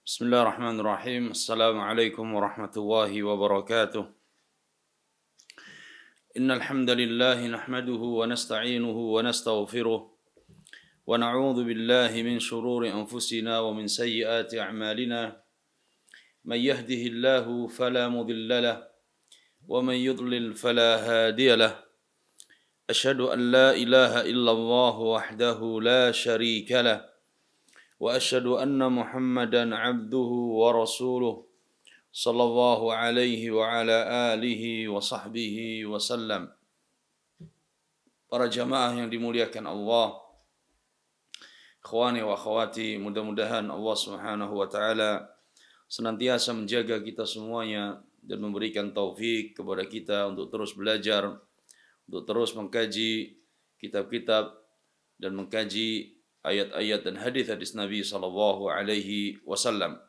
بسم الله الرحمن الرحيم. السلام عليكم ورحمة الله وبركاته. إن الحمد لله نحمده ونستعينه ونستغفره ونعوذ بالله من شرور أنفسنا ومن سيئات أعمالنا. من يهده الله فلا مضل له ومن يضلل فلا هادي له. أشهد أن لا إله إلا الله وحده لا شريك له وأشهد أن محمدا عبده ورسوله صلى الله عليه وعلى آله وصحبه وسلم. Para jamaah yang dimuliakan Allah, ikhwani wa akhwati, mudah-mudahan Allah Subhanahu wa taala senantiasa menjaga kita semuanya dan memberikan taufik kepada kita untuk terus belajar, untuk terus mengkaji kitab-kitab dan mengkaji ayat-ayat dan hadis-hadis Nabi sallallahu alaihi wasallam.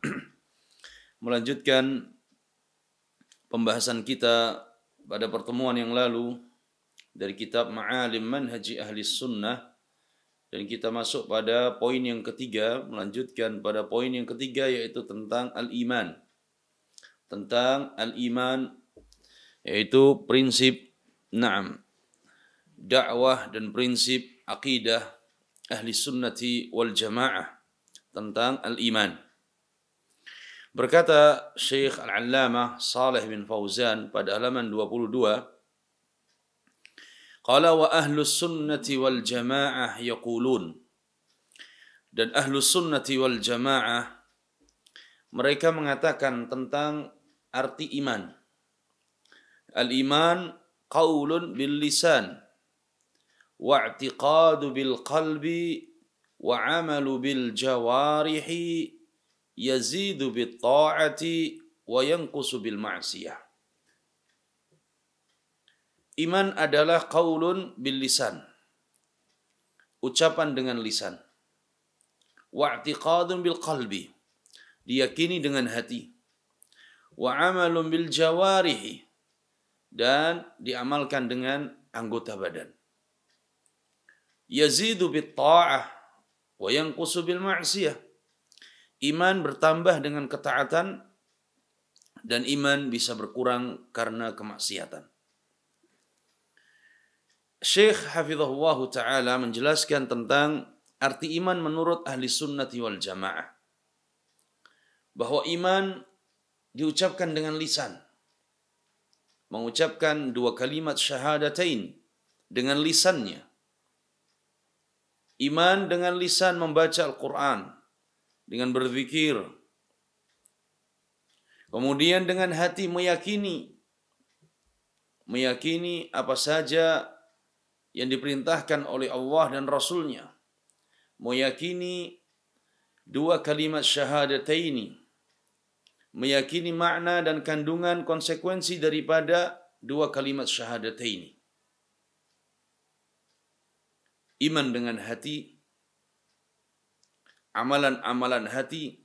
Melanjutkan pembahasan kita pada pertemuan yang lalu dari kitab Ma'alim Manhaji Ahli Sunnah, dan kita masuk pada poin yang ketiga, melanjutkan pada poin yang ketiga yaitu tentang al-iman. Tentang al-iman yaitu prinsip dakwah dan prinsip akidah Ahli Sunnati wal Jamaah tentang al-iman. Berkata Syekh Al-Allamah Shalih bin Fauzan pada halaman 22, qala wa ahlus sunnati wal jamaah yaqulun, dan ahlus sunnati wal jamaah mereka mengatakan tentang arti iman. Al-iman qaulun bil lisan wa'tiqadu bil qalbi wa 'amalu bil jawarihi yazidu bit ta'ati wa yanqusu bil ma'siyah. Iman adalah qaulun bil lisan, ucapan dengan lisan. Wa'tiqadun bil qalbi, diyakini dengan hati. Wa 'amalun bil jawarihi, dan diamalkan dengan anggota badan. Yazidu bit ta'ah wa yanqusu bil ma'siyah. Iman bertambah dengan ketaatan dan iman bisa berkurang karena kemaksiatan. Syekh hafizahullah ta'ala menjelaskan tentang arti iman menurut ahli sunnati wal jamaah. Bahwa iman diucapkan dengan lisan. Mengucapkan dua kalimat syahadatain dengan lisannya. Iman dengan lisan membaca Al-Quran, dengan berzikir. Kemudian dengan hati meyakini apa saja yang diperintahkan oleh Allah dan Rasulnya. Meyakini dua kalimat syahadataini. Meyakini makna dan kandungan konsekuensi daripada dua kalimat syahadataini. Iman dengan hati, amalan-amalan hati,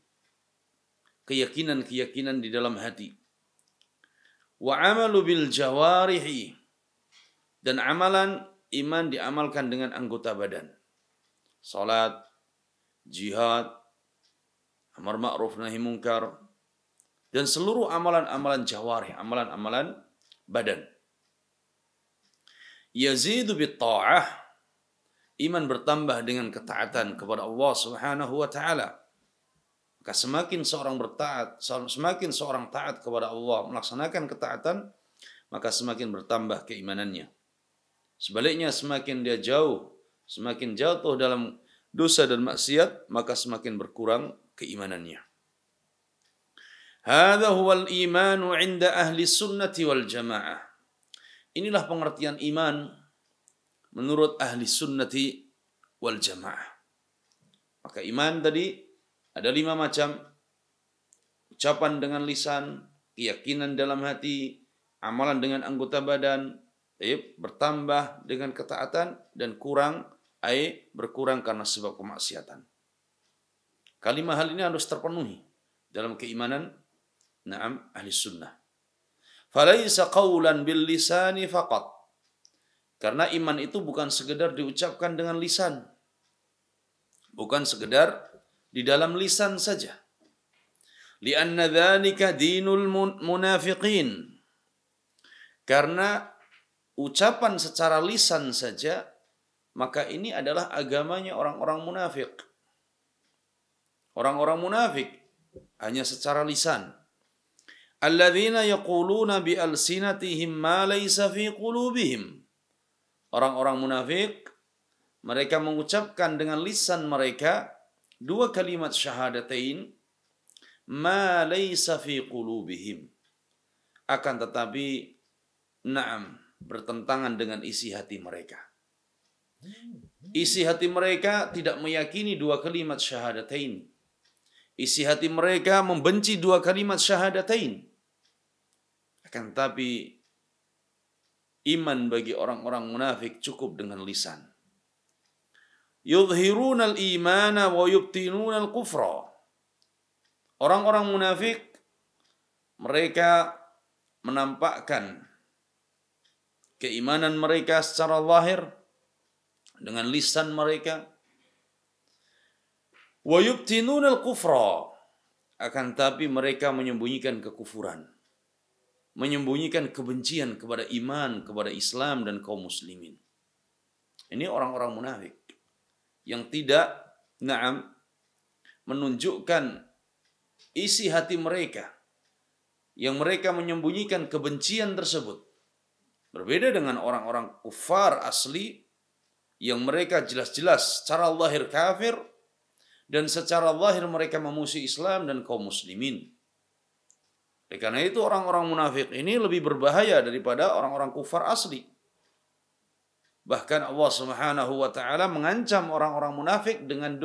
keyakinan-keyakinan di dalam hati. Wa amalu bil jawarihi, dan amalan iman diamalkan dengan anggota badan. Salat, jihad, amar ma'ruf nahi munkar, dan seluruh amalan-amalan jawarih, amalan-amalan badan. Yazidu bit ta'ah, iman bertambah dengan ketaatan kepada Allah Subhanahu wa taala. Maka semakin seorang bertaat, semakin seorang taat kepada Allah, melaksanakan ketaatan, maka semakin bertambah keimanannya. Sebaliknya semakin dia semakin jatuh dalam dosa dan maksiat, maka semakin berkurang keimanannya. Hadza huwal imanu 'inda ahli sunnati wal jamaah. Inilah pengertian iman menurut ahli sunnati wal jamaah. Maka iman tadi ada 5 macam. Ucapan dengan lisan, keyakinan dalam hati, amalan dengan anggota badan, bertambah dengan ketaatan, dan berkurang karena sebab kemaksiatan. Kalimah hal ini harus terpenuhi dalam keimanan ahli sunnah. Falaisa qawlan bil lisani faqat. Karena iman itu bukan sekedar diucapkan dengan lisan. Bukan sekedar di dalam lisan saja. Lianna dzalika dinul munafiqin. Karena ucapan secara lisan saja, maka ini adalah agamanya orang-orang munafik. Orang-orang munafik hanya secara lisan. Alladzina yaquluna bi alsinatihim ma laysa fi qulubihim. Orang-orang munafik, mereka mengucapkan dengan lisan mereka dua kalimat syahadatain, ma laysa fi qulubihim. Akan tetapi, na'am, bertentangan dengan isi hati mereka. Isi hati mereka tidak meyakini dua kalimat syahadatain. Isi hati mereka membenci dua kalimat syahadatain. Akan tetapi, iman bagi orang-orang munafik cukup dengan lisan. Yudhiruna al-imana wa yubtinuna al-kufra. Orang-orang munafik, mereka menampakkan keimanan mereka secara zahir dengan lisan mereka. Wa yubtinuna al-kufra. Akan tapi mereka menyembunyikan kekufuran. Menyembunyikan kebencian kepada iman, kepada Islam dan kaum muslimin. Ini orang-orang munafik yang tidak menunjukkan isi hati mereka, yang mereka menyembunyikan kebencian tersebut. Berbeda dengan orang-orang kufar asli yang mereka jelas-jelas secara zahir kafir dan secara zahir mereka memusuhi Islam dan kaum muslimin. Karena itu orang-orang munafik ini lebih berbahaya daripada orang-orang kufar asli. Bahkan Allah Subhanahu wa taala mengancam orang-orang munafik dengan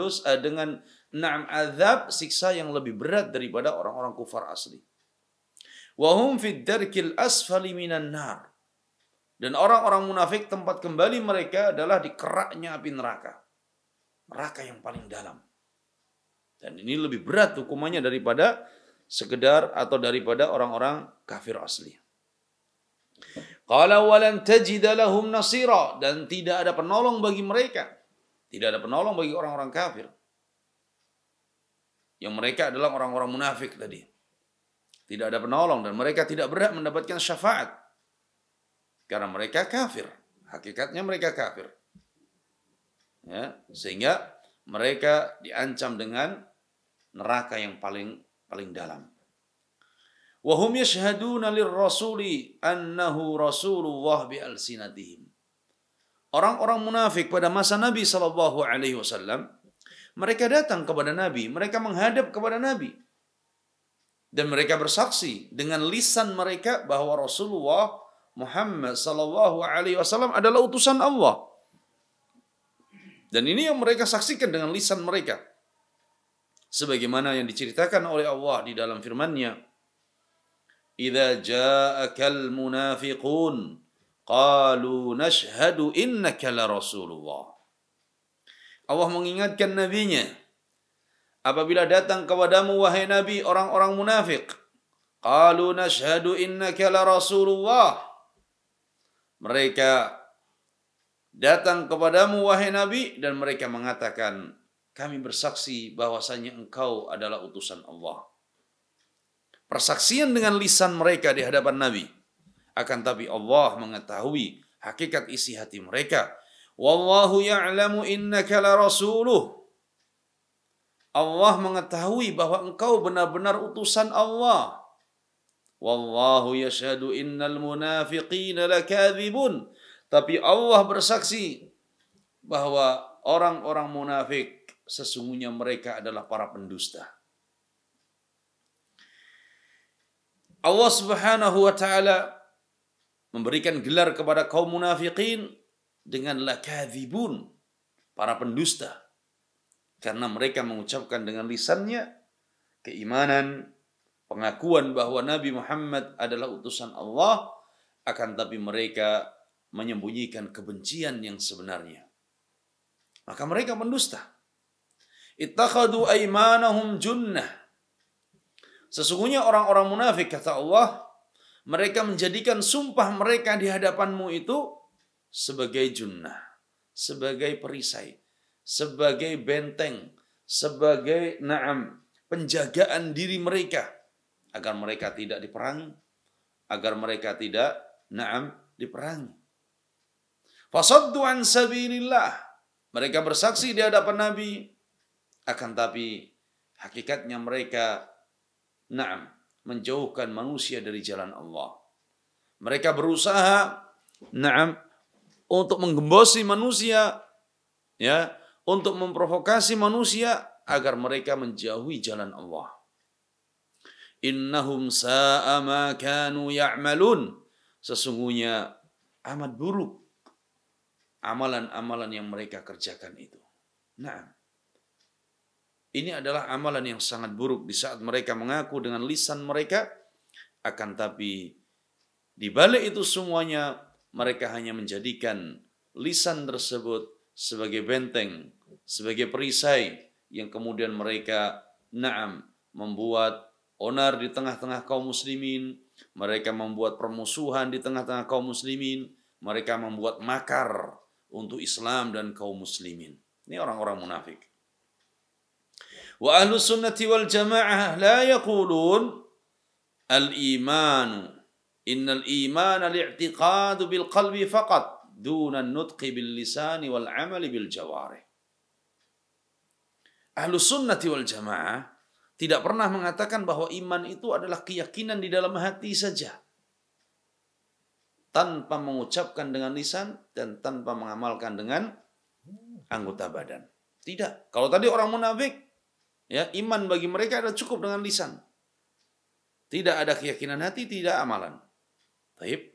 azab siksa yang lebih berat daripada orang-orang kufar asli. Wa hum fid darkil asfali minan nar. Dan orang-orang munafik tempat kembali mereka adalah di keraknya api neraka. Neraka yang paling dalam. Dan ini lebih berat hukumannya daripada sekedar atau daripada orang-orang kafir asli. Qala walan tajida lahum nasira, dan tidak ada penolong bagi mereka. Tidak ada penolong bagi orang-orang kafir. Yang mereka adalah orang-orang munafik tadi. Tidak ada penolong dan mereka tidak berhak mendapatkan syafaat. Karena mereka kafir. Hakikatnya mereka kafir. Ya, sehingga mereka diancam dengan neraka yang paling dalam. Wa hum yashhaduna lirrasuli annahu rasulullah bi alsinatihim. Orang-orang munafik pada masa Nabi sallallahu alaihi wasallam, mereka datang kepada Nabi, mereka menghadap kepada Nabi. Dan mereka bersaksi dengan lisan mereka bahwa Rasulullah Muhammad sallallahu alaihi wasallam adalah utusan Allah. Dan ini yang mereka saksikan dengan lisan mereka. Sebagaimana yang diceritakan oleh Allah di dalam firman-Nya, "Idza ja'akal munafiqun qalu nashhadu innaka la rasulullah." Allah mengingatkan nabinya, apabila datang kepadamu wahai nabi orang-orang munafik, qalu nashhadu innaka la rasulullah. Mereka datang kepadamu wahai nabi dan mereka mengatakan, kami bersaksi bahwasanya engkau adalah utusan Allah. Persaksian dengan lisan mereka di hadapan Nabi. Akan tapi Allah mengetahui hakikat isi hati mereka. Wallahu ya'lamu innaka la rasuluh. Allah mengetahui bahwa engkau benar-benar utusan Allah. Wallahu yashhadu innal munafiqina lakadzibun. Tapi Allah bersaksi bahwa orang-orang munafik sesungguhnya mereka adalah para pendusta. Allah Subhanahu wa taala memberikan gelar kepada kaum munafikin dengan lakadzibun, para pendusta. Karena mereka mengucapkan dengan lisannya keimanan, pengakuan bahwa Nabi Muhammad adalah utusan Allah, akan tapi mereka menyembunyikan kebencian yang sebenarnya. Maka mereka pendusta. Ittakhadu aymanahum junnah. Sesungguhnya orang-orang munafik, kata Allah, mereka menjadikan sumpah mereka di hadapanmu itu sebagai junnah, sebagai perisai, sebagai benteng, sebagai penjagaan diri mereka agar mereka tidak diperangi, agar mereka tidak diperangi. Fasaddu an sabilillah. Mereka bersaksi di hadapan Nabi, akan tapi hakikatnya mereka menjauhkan manusia dari jalan Allah. Mereka berusaha untuk menggembosi manusia, ya, untuk memprovokasi manusia agar mereka menjauhi jalan Allah. Innahum sa'a ma kanu ya'malun. Sesungguhnya amat buruk amalan-amalan yang mereka kerjakan itu. Ini adalah amalan yang sangat buruk di saat mereka mengaku dengan lisan mereka, akan tapi di balik itu semuanya mereka hanya menjadikan lisan tersebut sebagai benteng, sebagai perisai yang kemudian mereka membuat onar di tengah-tengah kaum muslimin, mereka membuat permusuhan di tengah-tengah kaum muslimin, mereka membuat makar untuk Islam dan kaum muslimin. Ini orang-orang munafik. Wa ahlus sunnati wal jamaah la yaqulun al-imanu innal imana li'tiqadu bil qalbi faqat duna an-nutqi bil lisani wal amali bil jawarih. Ahlus sunnati wal jamaah tidak pernah mengatakan bahwa iman itu adalah keyakinan di dalam hati saja, tanpa mengucapkan dengan lisan dan tanpa mengamalkan dengan anggota badan. Tidak. Kalau tadi orang munafik, ya, iman bagi mereka adalah cukup dengan lisan. Tidak ada keyakinan hati, tidak amalan. Baik.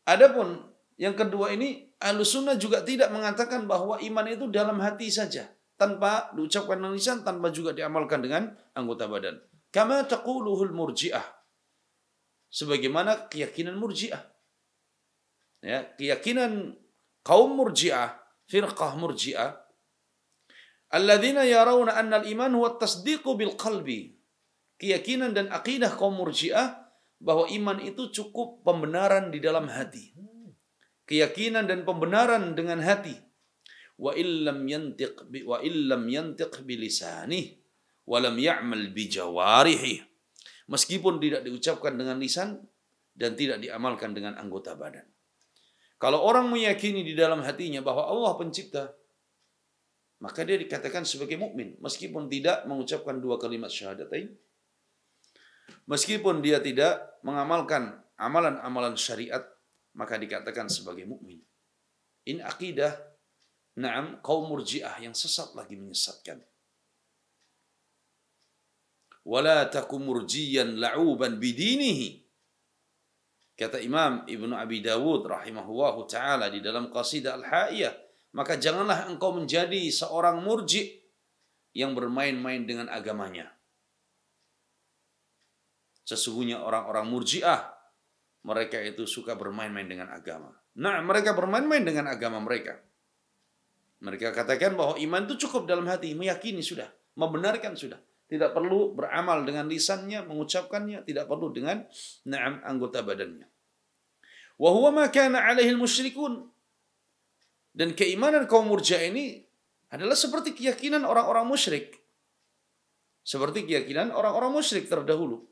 Adapun yang kedua ini, Ahlus Sunnah juga tidak mengatakan bahwa iman itu dalam hati saja, tanpa diucapkan dengan lisan, tanpa juga diamalkan dengan anggota badan. Kama taquluhul murji'ah. Sebagaimana keyakinan murji'ah. Ya, keyakinan kaum murji'ah, firqah murji'ah, alladzina yarawna anna al-iman huwa at-tasdiqu bil qalbi. Keyakinan dan akidah kaum murji'ah bahwa iman itu cukup pembenaran di dalam hati. Keyakinan dan pembenaran dengan hati. Wa illam yantiq bi lisanih wa lam ya'mal bi jawarihi. Meskipun tidak diucapkan dengan lisan dan tidak diamalkan dengan anggota badan. Kalau orang meyakini di dalam hatinya bahwa Allah pencipta, maka dia dikatakan sebagai mukmin meskipun tidak mengucapkan dua kalimat syahadatain, meskipun dia tidak mengamalkan amalan-amalan syariat, maka dikatakan sebagai mukmin. Ini akidah kaum murji'ah yang sesat lagi menyesatkan. Wala takum murjiyan la'uban bidinihi. Kata Imam Ibnu Abi Dawud rahimahullahu ta'ala di dalam qasidah Al-Ha'iyah, maka janganlah engkau menjadi seorang murji' yang bermain-main dengan agamanya. Sesungguhnya orang-orang murji'ah, mereka itu suka bermain-main dengan agama. Nah, mereka bermain-main dengan agama mereka. Mereka katakan bahwa iman itu cukup dalam hati, meyakini sudah, membenarkan sudah. Tidak perlu beramal dengan lisannya, mengucapkannya, tidak perlu dengan anggota badannya. Wa huwa ma kana alaihi al-musyrikun. Dan keimanan kaum murji'ah ini adalah seperti keyakinan orang-orang musyrik. Seperti keyakinan orang-orang musyrik terdahulu.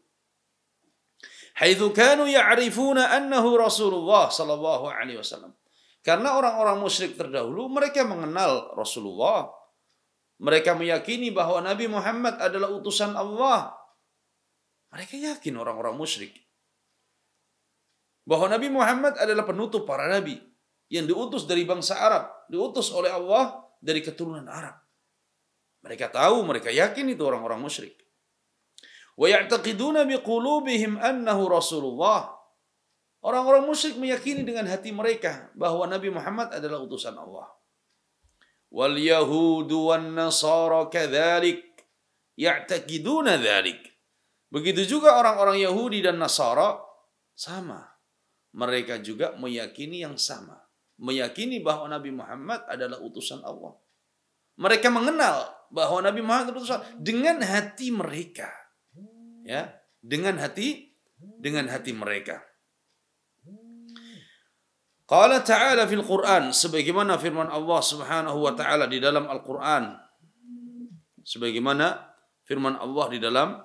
Haitsu kanu ya'rifuna annahu Rasulullah sallallahu alaihi wasallam. Karena orang-orang musyrik terdahulu mereka mengenal Rasulullah. Mereka meyakini bahwa Nabi Muhammad adalah utusan Allah. Mereka yakin orang-orang musyrik bahwa Nabi Muhammad adalah penutup para nabi yang diutus dari bangsa Arab, diutus oleh Allah dari keturunan Arab. Mereka tahu, mereka yakin itu orang-orang musyrik. Wa ya'taqiduna biqulubihim annahu Rasulullah. Orang-orang musyrik meyakini dengan hati mereka bahwa Nabi Muhammad adalah utusan Allah. Wal yahudu wan nasara kadzalik ya'taqiduna dzalik. Begitu juga orang-orang Yahudi dan Nasara sama. Mereka juga meyakini yang sama. Meyakini bahwa Nabi Muhammad adalah utusan Allah. Mereka mengenal bahwa Nabi Muhammad adalah utusan dengan hati mereka. Ya, dengan hati mereka. Qala ta'ala fil Qur'an, sebagaimana firman Allah Subhanahu wa taala di dalam Al-Qur'an. Sebagaimana firman Allah di dalam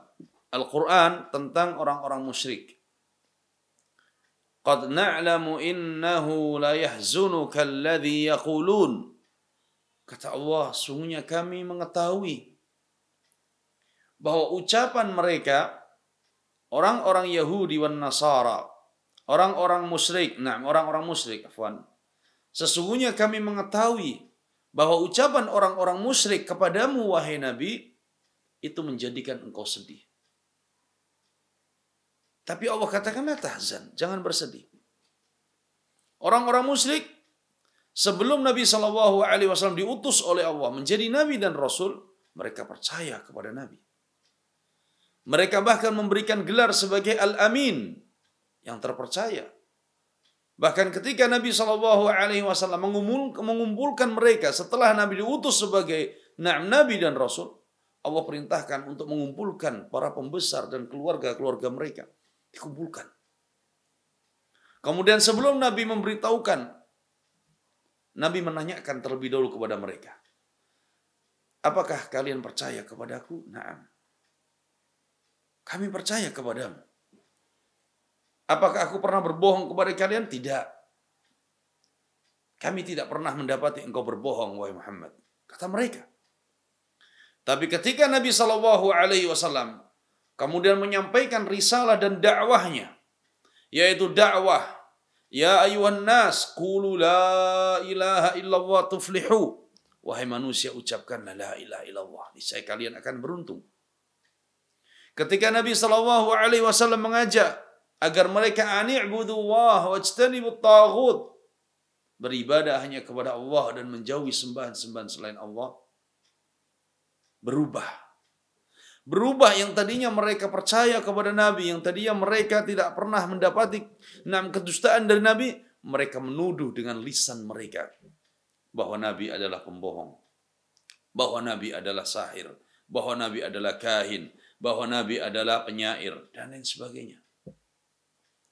Al-Quran tentang orang-orang musyrik. Qad na'lamu innahu la yahzunuka alladhi yaqulun. Kata Allah, sungguhnya kami mengetahui bahwa ucapan mereka, orang-orang Yahudi wan Nasara, orang-orang musyrik, sesungguhnya kami mengetahui bahwa ucapan orang-orang musyrik kepadamu, wahai Nabi, itu menjadikan engkau sedih. Tapi Allah katakan, la tahzan, jangan bersedih. Orang-orang musyrik sebelum Nabi SAW diutus oleh Allah menjadi Nabi dan Rasul, mereka percaya kepada Nabi. Mereka bahkan memberikan gelar sebagai Al-Amin, yang terpercaya. Bahkan ketika Nabi SAW mengumpulkan mereka setelah Nabi diutus sebagai Nabi dan Rasul, Allah perintahkan untuk mengumpulkan para pembesar dan keluarga-keluarga mereka. Dikumpulkan. Kemudian sebelum Nabi memberitahukan, Nabi menanyakan terlebih dahulu kepada mereka, apakah kalian percaya kepadaku? Naam. Kami percaya kepadamu. Apakah aku pernah berbohong kepada kalian? Tidak. Kami tidak pernah mendapati engkau berbohong, wahai Muhammad. Kata mereka. Tapi ketika Nabi SAW kemudian menyampaikan risalah dan dakwahnya, yaitu dakwah, ya ayuhan nas, qulu la ilaha illallah tuflihu. Wahai manusia, ucapkanlah la ilaha illallah, niscaya kalian akan beruntung. Ketika Nabi SAW mengajak agar mereka ani'budullah wajtanibut taghut, beribadah hanya kepada Allah dan menjauhi sembahan-sembahan selain Allah, berubah yang tadinya mereka percaya kepada Nabi, yang tadinya mereka tidak pernah mendapati kedustaan dari Nabi, mereka menuduh dengan lisan mereka bahwa Nabi adalah pembohong, bahwa Nabi adalah sahir, bahwa Nabi adalah kahin, bahwa Nabi adalah penyair, dan lain sebagainya.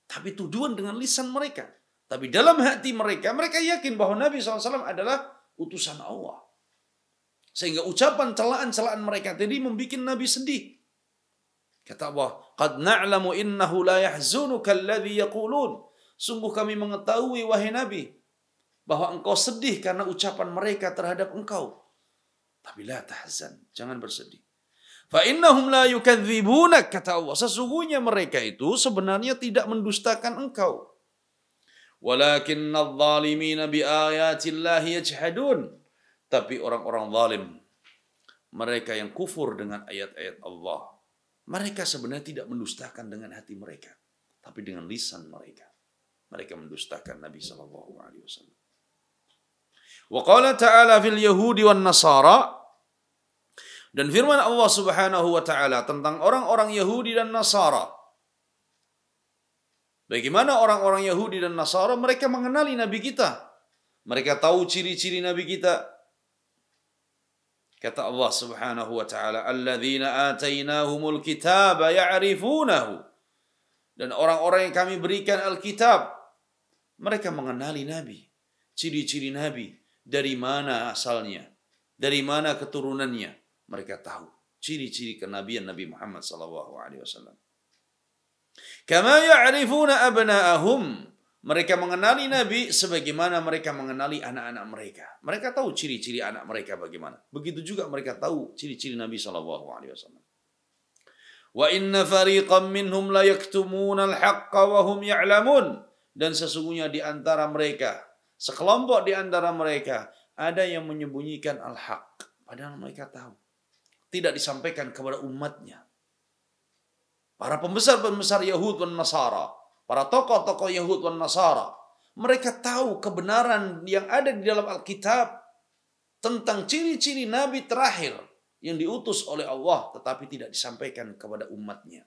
Tapi tuduhan dengan lisan mereka. Tapi dalam hati mereka, mereka yakin bahwa Nabi SAW adalah utusan Allah. Sehingga ucapan celaan-celaan mereka tadi membuat Nabi sedih. Kata Allah, "Qad na'lamu innahu la yahzunuka alladhi yaqulun." Sungguh kami mengetahui, wahai Nabi, bahwa engkau sedih karena ucapan mereka terhadap engkau. Tapi la tahzan, jangan bersedih. Fa innahum la yukadzibunak, kata Allah. Sesungguhnya mereka itu sebenarnya tidak mendustakan engkau. Walakinnadh dhalimina bi ayatillahi yajhadun. Tapi orang-orang zalim, mereka yang kufur dengan ayat-ayat Allah, mereka sebenarnya tidak mendustakan dengan hati mereka, tapi dengan lisan mereka. Mereka mendustakan Nabi SAW. Wa qala ta'ala fil yahudi wan nasara, dan firman Allah Subhanahu wa taala tentang orang-orang Yahudi dan Nasara. Bagaimana orang-orang Yahudi dan Nasara, mereka mengenali Nabi kita. Mereka tahu ciri-ciri Nabi kita. Kata Allah Subhanahu wa taala, "Alladzina atainahumul kitaba ya'rifunahu." Dan orang-orang yang kami berikan Alkitab, mereka mengenali Nabi, ciri-ciri Nabi, dari mana asalnya, dari mana keturunannya. Mereka tahu ciri-ciri kenabian Nabi Muhammad SAW. Kama ya'rifuna abna'ahum. Mereka mengenali Nabi sebagaimana mereka mengenali anak-anak mereka. Mereka tahu ciri-ciri anak mereka bagaimana. Begitu juga mereka tahu ciri-ciri Nabi SAW. Wa inna fariqam minhum la yaktumuna al-haqqa wa hum ya'lamun. Dan sesungguhnya di antara mereka, sekelompok di antara mereka, ada yang menyembunyikan al-haq. Padahal mereka tahu. Tidak disampaikan kepada umatnya. Para pembesar-pembesar Yahud dan Nasara, para tokoh-tokoh Yahud dan Nasara, mereka tahu kebenaran yang ada di dalam Alkitab tentang ciri-ciri Nabi terakhir yang diutus oleh Allah, tetapi tidak disampaikan kepada umatnya.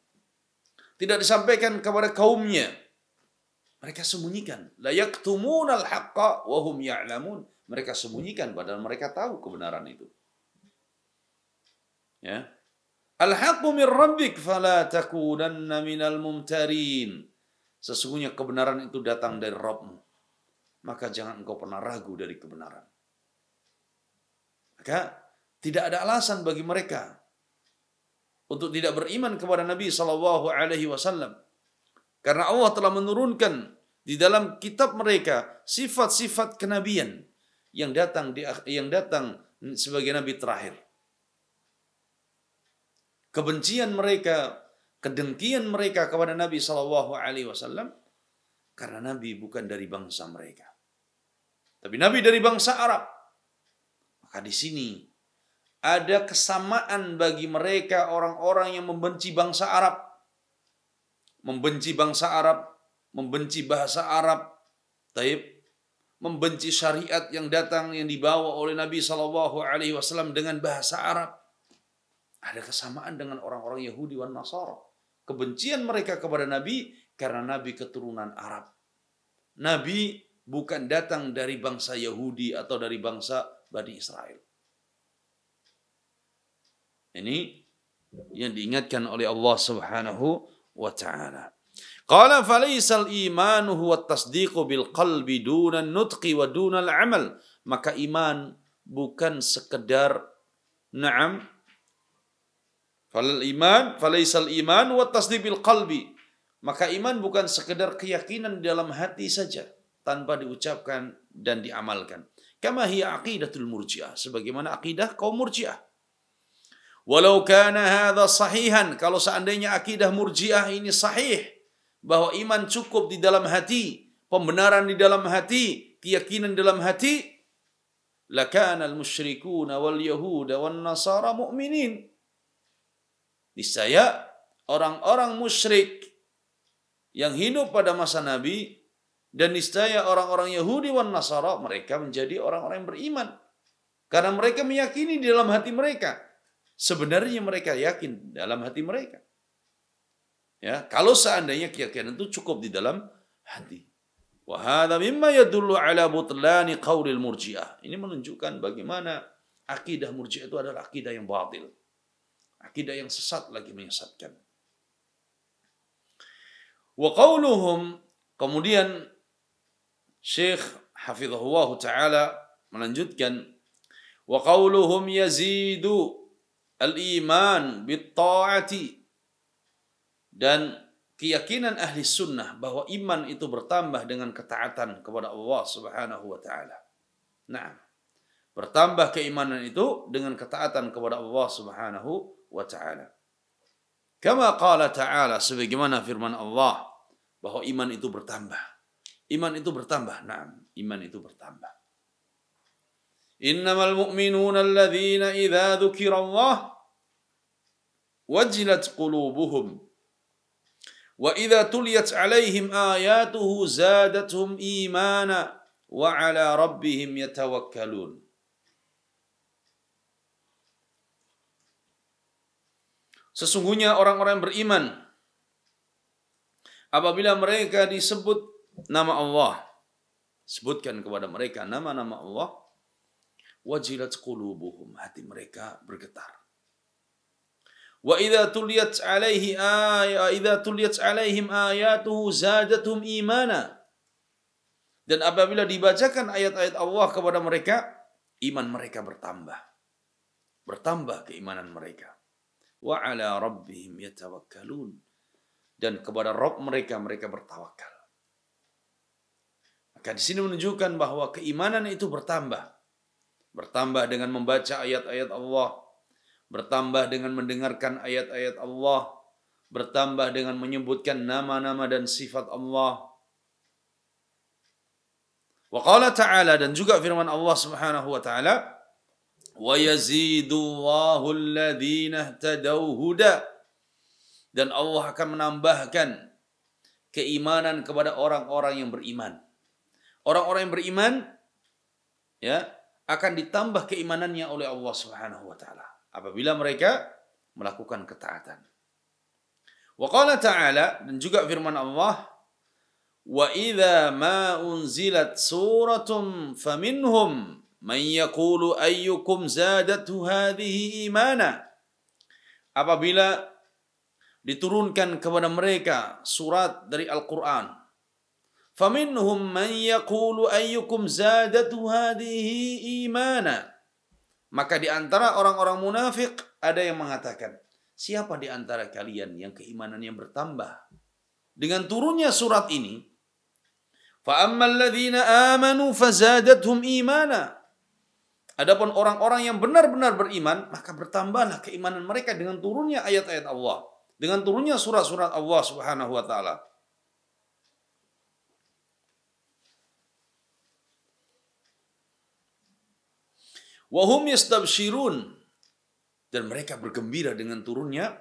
Tidak disampaikan kepada kaumnya. Mereka sembunyikan. La yaktumunal haqqa wa hum ya'lamun. Mereka sembunyikan padahal mereka tahu kebenaran itu. Ya. Al-haqqu min rabbik fala takunanna minal mumtarin. Sesungguhnya kebenaran itu datang dari Rabbmu, maka jangan engkau pernah ragu dari kebenaran. Maka tidak ada alasan bagi mereka untuk tidak beriman kepada Nabi sallallahu alaihi wasallam. Karena Allah telah menurunkan di dalam kitab mereka sifat-sifat kenabian yang datang sebagai nabi terakhir. Kebencian mereka, kedengkian mereka kepada Nabi sallallahu alaihi wasallam karena Nabi bukan dari bangsa mereka, tapi Nabi dari bangsa Arab. Maka di sini ada kesamaan bagi mereka orang-orang yang membenci bangsa Arab, membenci bangsa Arab, membenci bahasa Arab, membenci syariat yang dibawa oleh Nabi sallallahu alaihi wasallam dengan bahasa Arab. Ada kesamaan dengan orang-orang Yahudi wan Nasara. Kebencian mereka kepada Nabi karena Nabi keturunan Arab. Nabi bukan datang dari bangsa Yahudi atau dari bangsa Bani Israel. Ini yang diingatkan oleh Allah Subhanahu wa ta'ala. Qala falaisal imanu huwa at-tasdiqu bil qalbi duna an-nutqi wa duna al-amal. Maka iman bukan sekedar falaisal iman wa at-tasdiq bil qalbi. Maka iman bukan sekedar keyakinan di dalam hati saja tanpa diucapkan dan diamalkan. Kama hiya aqidatul murji'ah, sebagaimana akidah kaum murji'ah. Walau kana hadha sahihan, kalau seandainya akidah murji'ah ini sahih, bahwa iman cukup di dalam hati, pembenaran di dalam hati, keyakinan dalam hati, lakana al-musyrikuna wal yahuda wan nasara mu'minin. Niscaya orang-orang musyrik yang hidup pada masa Nabi dan niscaya orang-orang Yahudi wan Nasara mereka menjadi orang-orang yang beriman karena mereka meyakini di dalam hati mereka. Sebenarnya mereka yakin dalam hati mereka. Ya, kalau seandainya keyakinan itu cukup di dalam hati. Wa hadza mimma yadullu ala butlani qaulil murji'ah. Ini menunjukkan bagaimana akidah murji'ah itu adalah akidah yang batil. Akidah yang sesat lagi menyesatkan. Wa qauluhum, kemudian Syekh hafizahullah taala melanjutkan, wa qauluhum yazidu al-iman bit-ta'ati, dan keyakinan ahli sunnah bahwa iman itu bertambah dengan ketaatan kepada Allah Subhanahu wa taala. Nah, bertambah keimanan itu dengan ketaatan kepada Allah Subhanahu wa taala. Kama qala ta'ala, sebagaimana firman Allah bahwa iman itu bertambah. Iman itu bertambah. Nah, iman itu bertambah. Innamal mu'minuna alladhina idza dzukira Allah wajilat qulubuhum wa idza tuliyat 'alaihim ayatuhu zadatuhum imana wa 'ala rabbihim yatawakkalun. Sesungguhnya orang-orang beriman apabila mereka disebut nama Allah, sebutkan kepada mereka nama-nama Allah, wajilat qulubuhum, hati mereka bergetar. Wa idza tuliyat 'alaihim ayatuhu zadatuhum imana. Dan apabila dibacakan ayat-ayat Allah kepada mereka, iman mereka bertambah. Bertambah keimanan mereka. Wa 'ala rabbihim yatawakkalun, dan kepada Rabb mereka bertawakal. Maka di sini menunjukkan bahwa keimanan itu bertambah. Bertambah dengan membaca ayat-ayat Allah, bertambah dengan mendengarkan ayat-ayat Allah, bertambah dengan menyebutkan nama-nama dan sifat Allah. Wa qala ta'ala, dan juga firman Allah Subhanahu wa ta'ala, wa yazidullahu alladhina ihtadaw huda, dan Allah akan menambahkan keimanan kepada orang-orang yang beriman. Orang-orang yang beriman ya akan ditambah keimanannya oleh Allah Subhanahu wa taala apabila mereka melakukan ketaatan. Wa qala ta'ala, dan juga firman Allah, wa idza ma unzilat suratum faminhum man yaqulu ayyukum zadatu hadhihi imana. Apabila diturunkan kepada mereka surat dari Al-Quran, faminhum man yaqulu ayyukum zadatu hadhihi imana, maka di antara orang-orang munafik ada yang mengatakan, Siapa di antara kalian yang keimanannya bertambah dengan turunnya surat ini? Fa ammal ladzina amanu fazadathum imana. Adapun orang-orang yang benar-benar beriman, maka bertambahlah keimanan mereka dengan turunnya ayat-ayat Allah, dengan turunnya surat-surat Allah Subhanahu wa taala. Wa hum yastabshirun, dan mereka bergembira dengan turunnya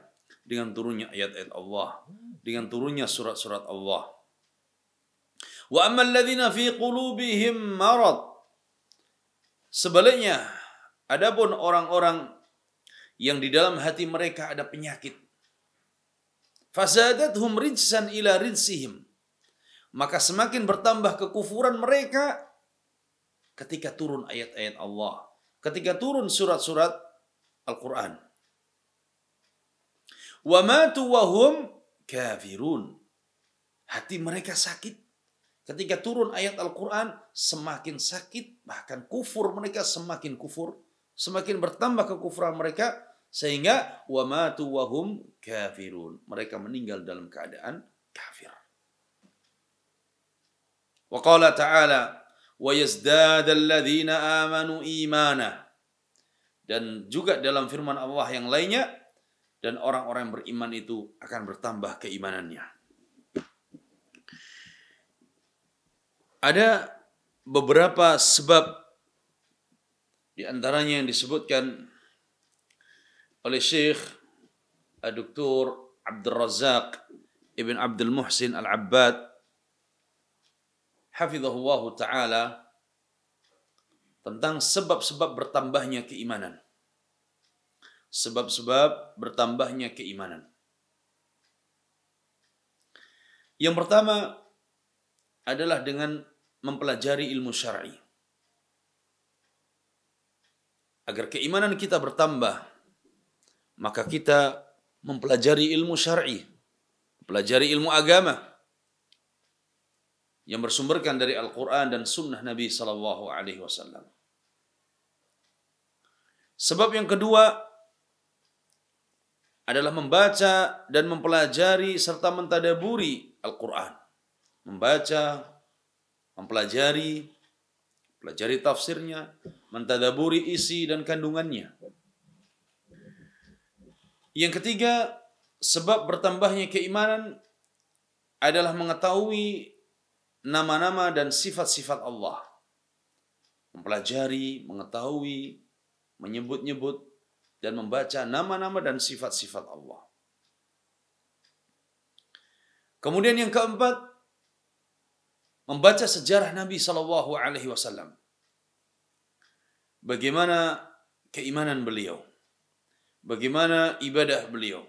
ayat-ayat Allah, dengan turunnya surat-surat Allah. Wa ammal ladzina fi qulubihim marad. Sebaliknya, adapun orang-orang yang di dalam hati mereka ada penyakit, fazadathum rijsan ila rijsihim, maka semakin bertambah kekufuran mereka ketika turun ayat-ayat Allah, ketika turun surat-surat Al-Quran. Wa matu wa hum kafirun. Hati mereka sakit. Ketika turun ayat Al-Quran, semakin sakit, bahkan kufur mereka semakin kufur, semakin bertambah kekufuran mereka, sehingga wa matu wa hum kafirun. Mereka meninggal dalam keadaan kafir. Wa qala ta'ala, wa yazdada alladhina amanu imana. Dan juga dalam firman Allah yang lainnya, dan orang-orang yang beriman itu akan bertambah keimanannya. Ada beberapa sebab, di antaranya yang disebutkan oleh Syekh Dr. Abdul Razak Ibn Abdul Muhsin Al-Abbad hafizahullah ta'ala, tentang sebab-sebab bertambahnya keimanan. Sebab-sebab bertambahnya keimanan. Yang pertama adalah dengan mempelajari ilmu syar'i. Agar keimanan kita bertambah, maka kita mempelajari ilmu syar'i, mempelajari ilmu agama yang bersumberkan dari Al-Quran dan Sunnah Nabi Sallallahu Alaihi Wasallam. Sebab yang kedua adalah membaca dan mempelajari serta mentadaburi Al-Quran. Membaca, mempelajari tafsirnya, mentadaburi isi dan kandungannya. Yang ketiga, sebab bertambahnya keimanan adalah mengetahui nama-nama dan sifat-sifat Allah. Mempelajari, mengetahui, menyebut-nyebut, dan membaca nama-nama dan sifat-sifat Allah. Kemudian yang keempat, membaca sejarah Nabi Sallallahu Alaihi Wasallam. Bagaimana keimanan beliau, bagaimana ibadah beliau,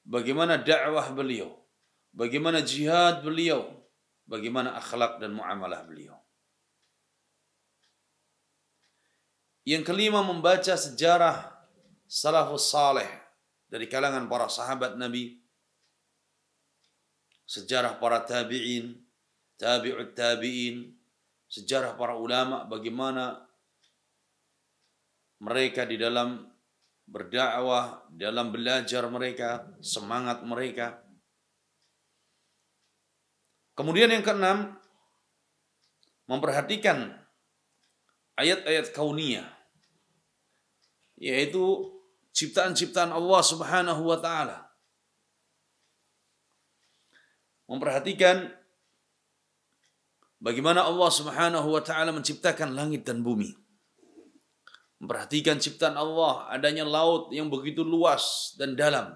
bagaimana dakwah beliau, bagaimana jihad beliau, bagaimana akhlak dan muamalah beliau. Yang kelima, membaca sejarah salafus saleh dari kalangan para sahabat Nabi, sejarah para tabi'in, tabi'ut tabi'in, sejarah para ulama, bagaimana mereka di dalam berdakwah, dalam belajar mereka, semangat mereka. Kemudian yang keenam, memperhatikan ayat-ayat kauniyah, yaitu ciptaan-ciptaan Allah Subhanahu wa taala. Memperhatikan bagaimana Allah Subhanahu wa taala menciptakan langit dan bumi. Memperhatikan ciptaan Allah, adanya laut yang begitu luas dan dalam.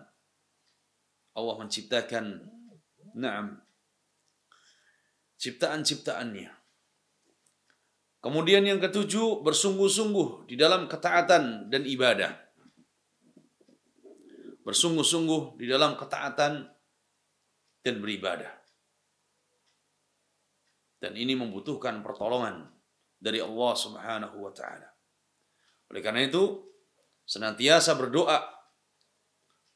Allah menciptakan ciptaan-ciptaannya. Kemudian yang ketujuh, bersungguh-sungguh di dalam ketaatan dan ibadah. Bersungguh-sungguh di dalam ketaatan dan beribadah. Dan ini membutuhkan pertolongan dari Allah Subhanahu wa taala. Oleh karena itu, senantiasa berdoa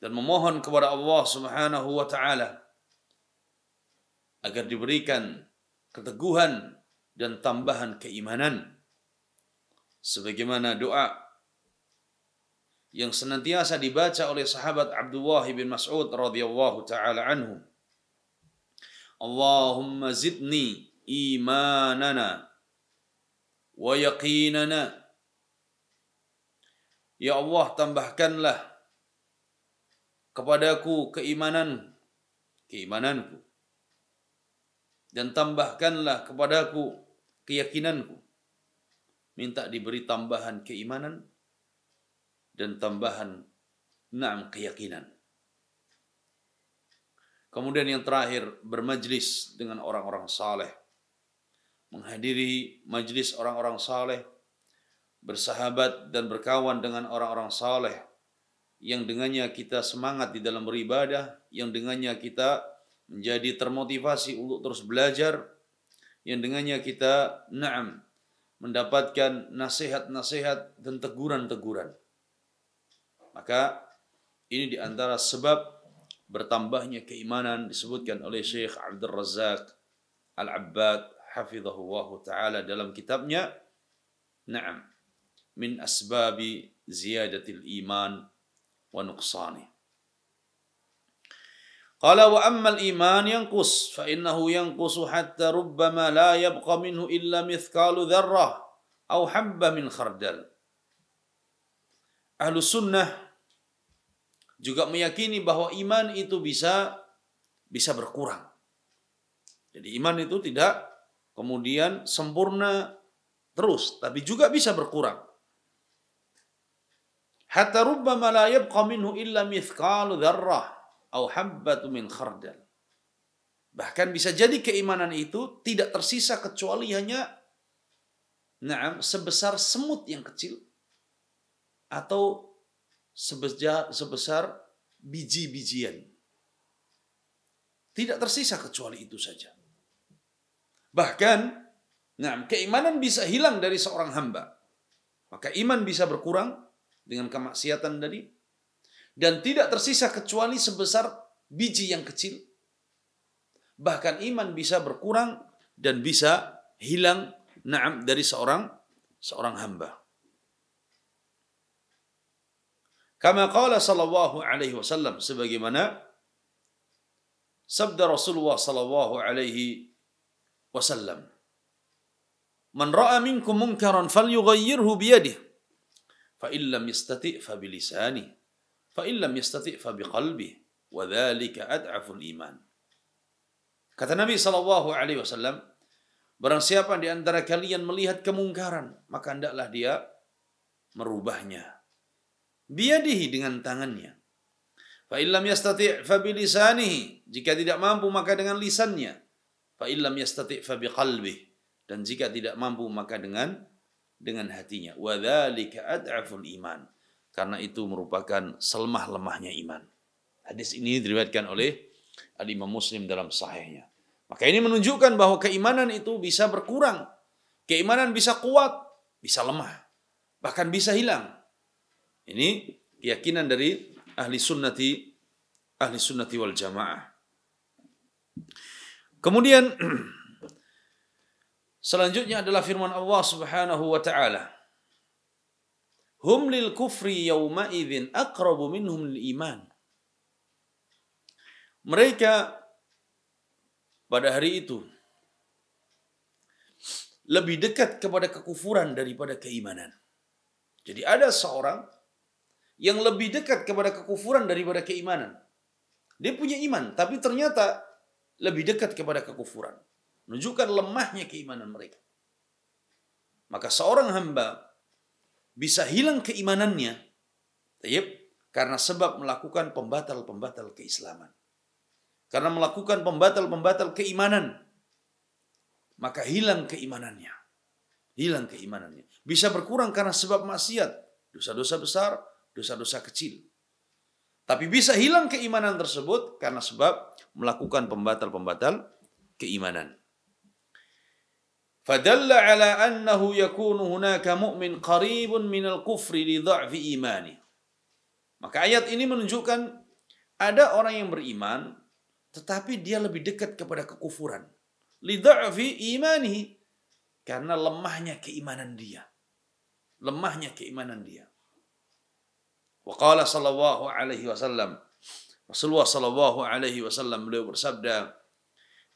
dan memohon kepada Allah Subhanahu wa taala agar diberikan keteguhan dan tambahan keimanan, sebagaimana doa yang senantiasa dibaca oleh sahabat Abdullah bin Mas'ud radhiyallahu taala anhu. Allahumma zidni imanana wa yaqinana. Ya Allah, tambahkanlah kepadaku keimananku, dan tambahkanlah kepadaku keyakinanku. Minta diberi tambahan keimanan dan tambahan keyakinan. Kemudian yang terakhir, bermajlis dengan orang-orang saleh. Menghadiri majlis orang-orang saleh, bersahabat dan berkawan dengan orang-orang saleh, yang dengannya kita semangat di dalam beribadah, yang dengannya kita menjadi termotivasi untuk terus belajar, yang dengannya kita mendapatkan nasihat-nasihat dan teguran-teguran. Maka ini diantara sebab bertambahnya keimanan, disebutkan oleh Syekh Abdul Razak Al-Abbad hafizahullah ta'ala dalam kitabnya min asbabi ziyadatil iman wa nuqsani. Qala wa ammal iman yanqus fa innahu yanqusu hatta rubbama la yabqa minhu illa mithqalu dzarrah aw habba min khardal. Ahlus sunnah juga meyakini bahwa iman itu bisa berkurang. Jadi iman itu tidak kemudian sempurna terus, tapi juga bisa berkurang. Hatta rubbama la yabqa minhu illa mithqalu dzarrah aw habbatu min khardal. Bahkan bisa jadi keimanan itu tidak tersisa kecuali hanya sebesar semut yang kecil atau sebesar biji-bijian. Tidak tersisa kecuali itu saja. Bahkan keimanan bisa hilang dari seorang hamba. Maka iman bisa berkurang dengan kemaksiatan tadi, dan tidak tersisa kecuali sebesar biji yang kecil. Bahkan iman bisa berkurang dan bisa hilang dari seorang hamba. Kama qala sallallahu alaihi wasallam, sebagaimana sabda Rasulullah sallallahu alaihi wasallam, "Man ra'a minkum munkaran falyughayyirhu biyadihi, fa in lam yastati' fa bilisanihi, fa in lam yastati' fa biqalbihi, wa dzalika ad'aful iman." Kata Nabi sallallahu alaihi wasallam, barang siapa di antara kalian melihat kemungkaran, maka hendaklah dia merubahnya biyadihi, dengan tangannya. Fa illam yastati' fa bilisanihi, jika tidak mampu maka dengan lisannya. Fa illam yastati' fa biqalbihi, dan jika tidak mampu maka dengan hatinya. Wa dzalika ad'aful iman, karena itu merupakan selemah-lemahnya iman. Hadis ini diriwayatkan oleh Al-Imam Muslim dalam sahihnya. Maka ini menunjukkan bahwa keimanan itu bisa berkurang. Keimanan bisa kuat, bisa lemah, bahkan bisa hilang. Ini keyakinan dari ahli sunnati wal jamaah. Kemudian selanjutnya adalah firman Allah Subhanahu wa taala, "Hum lil kufri yawma idzin aqrabu minhum lil iman." Mereka pada hari itu lebih dekat kepada kekufuran daripada keimanan. Jadi ada seorang yang lebih dekat kepada kekufuran daripada keimanan. Dia punya iman, tapi ternyata lebih dekat kepada kekufuran. Menunjukkan lemahnya keimanan mereka. Maka seorang hamba bisa hilang keimanannya karena sebab melakukan pembatal-pembatal keislaman. Karena melakukan pembatal-pembatal keimanan, maka hilang keimanannya. Bisa berkurang karena sebab maksiat, dosa-dosa besar, dosa-dosa kecil. Tapi bisa hilang keimanan tersebut karena sebab melakukan pembatal-pembatal keimanan. Fadalla ala annahu yakunu hunaka mu'min qaribun minal kufri li dha'fi imani. Maka ayat ini menunjukkan ada orang yang beriman tetapi dia lebih dekat kepada kekufuran. Li dha'fi imanihi, karena lemahnya keimanan dia. Wa qala sallallahu alaihi wasallam, Rasulullah sallallahu alaihi wasallam beliau bersabda,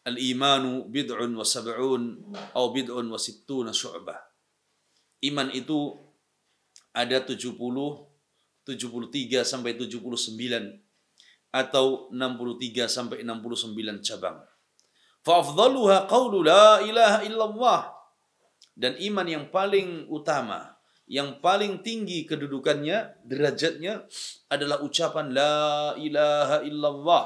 al-imanu bid'un wa sab'un atau bid'un wa sittuna syu'bah. Iman itu ada 70, 73 sampai 79 atau 63 sampai 69 cabang. Fa afdaluha qaulu la ilaha illallah. Dan iman yang paling utama, yang paling tinggi kedudukannya, derajatnya adalah ucapan la ilaha illallah.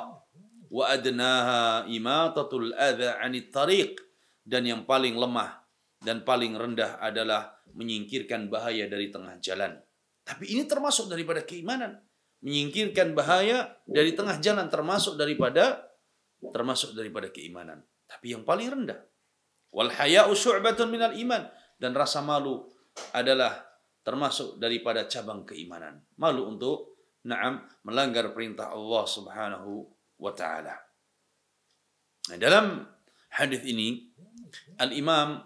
Wa adnaha imatatul adza 'anit tariq, dan yang paling lemah dan paling rendah adalah menyingkirkan bahaya dari tengah jalan. Tapi ini termasuk daripada keimanan. Menyingkirkan bahaya dari tengah jalan termasuk daripada keimanan. Tapi yang paling rendah. Wal haya'u syu'batun minal iman, dan rasa malu adalah termasuk daripada cabang keimanan. Malu untuk melanggar perintah Allah Subhanahu wa taala. Nah, dalam hadis ini Al-Imam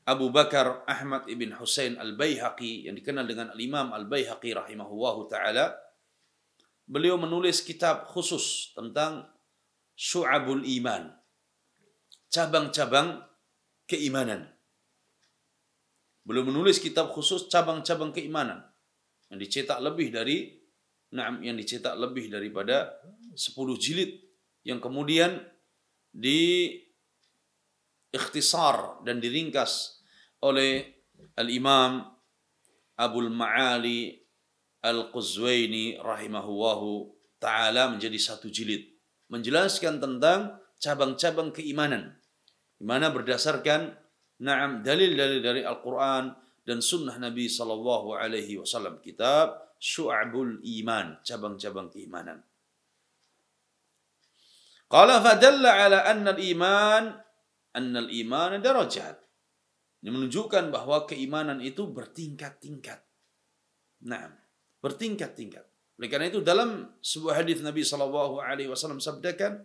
Abu Bakar Ahmad ibn Husain Al-Baihaqi, yang dikenal dengan Al-Imam Al-Baihaqi rahimahullahu taala, beliau menulis kitab khusus tentang Syu'abul Iman, cabang-cabang keimanan. Beliau menulis kitab khusus cabang-cabang keimanan yang dicetak lebih daripada 10 jilid, yang kemudian ikhtisar dan diringkas oleh Al-Imam Abul Ma'ali Al-Quzwaini rahimahullahu ta'ala menjadi 1 jilid, menjelaskan tentang cabang-cabang keimanan, di mana berdasarkan dalil-dalil dari Al-Quran dan sunnah Nabi sallallahu alaihi wasallam. Kitab Syu'abul Iman, cabang-cabang keimanan. Qala fadalla ala anna al-iman darajat. Ini menunjukkan bahwa keimanan itu bertingkat-tingkat. Bertingkat-tingkat. Oleh karena itu dalam sebuah hadis Nabi sallallahu alaihi wasallam sabdakan,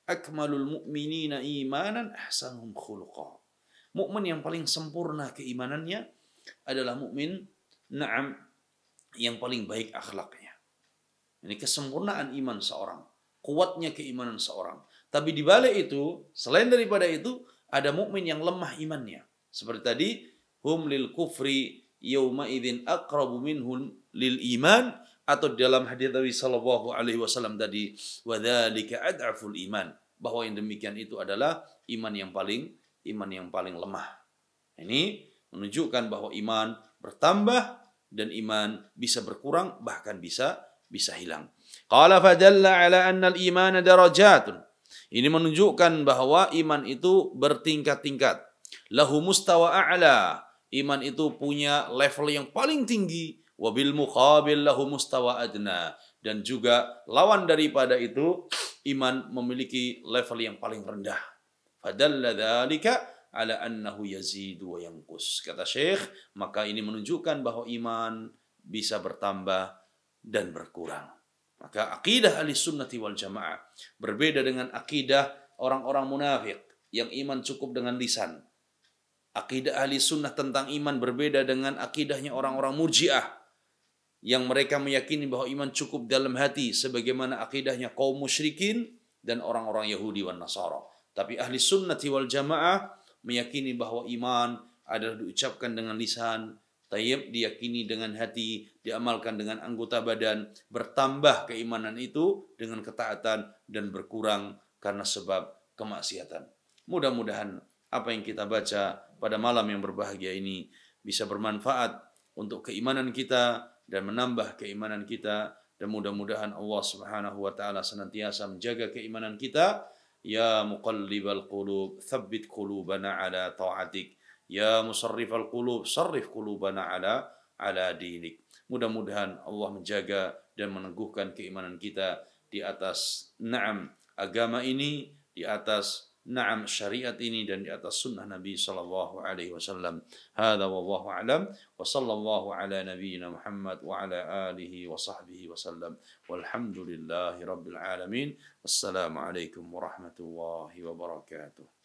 akmalul mu'minina imanan ahsanuhum khuluqa. Mukmin yang paling sempurna keimanannya adalah mukmin yang paling baik akhlaknya. Ini kesempurnaan iman seorang, kuatnya keimanan seorang. Tapi di balik itu, selain daripada itu, ada mukmin yang lemah imannya. Seperti tadi, hum lil kufri yauma idzin aqrabu minhum lil iman, atau dalam hadis Nabi sallallahu alaihi wasallam tadi, wa dzalika ad'aful iman, bahwa yang demikian itu adalah iman yang paling lemah. Ini menunjukkan bahwa iman bertambah dan iman bisa berkurang, bahkan bisa hilang. Qala fadalla ala anna al-iman darajatun. Ini menunjukkan bahwa iman itu bertingkat-tingkat. Lahu mustawa a'la. Iman itu punya level yang paling tinggi. Wabil muqabil lahu mustawa adna. Dan juga lawan daripada itu, iman memiliki level yang paling rendah. Fadalla dzalika ala annahu yazidu wa yanqus. Kata Syekh, maka ini menunjukkan bahwa iman bisa bertambah dan berkurang. Maka akidah ahli sunnati wal jamaah berbeda dengan akidah orang-orang munafik yang iman cukup dengan lisan. Akidah ahli sunnah tentang iman berbeda dengan akidahnya orang-orang murjiah yang mereka meyakini bahwa iman cukup dalam hati, sebagaimana akidahnya kaum musyrikin dan orang-orang Yahudi wan Nasara. Tapi ahli sunnati wal jamaah meyakini bahwa iman adalah diucapkan dengan lisan, tayyib diyakini dengan hati, diamalkan dengan anggota badan, bertambah keimanan itu dengan ketaatan dan berkurang karena sebab kemaksiatan. Mudah-mudahan apa yang kita baca pada malam yang berbahagia ini bisa bermanfaat untuk keimanan kita dan menambah keimanan kita, dan mudah-mudahan Allah Subhanahu wa taala senantiasa menjaga keimanan kita. Ya muqallibal qulub, tsabbit qulubana ala ta'atik. Ya musarrifal qulub, sarrif qulubana ala dinik. Mudah-mudahan Allah menjaga dan meneguhkan keimanan kita di atas agama ini, di atas syariat ini, dan di atas sunnah Nabi sallallahu alaihi wasallam. Hadza wallahu a'lam wa sallallahu ala nabiyyina Muhammad wa ala alihi wa sahbihi wasallam. Walhamdulillahi rabbil alamin. Wassalamu alaikum warahmatullahi wabarakatuh.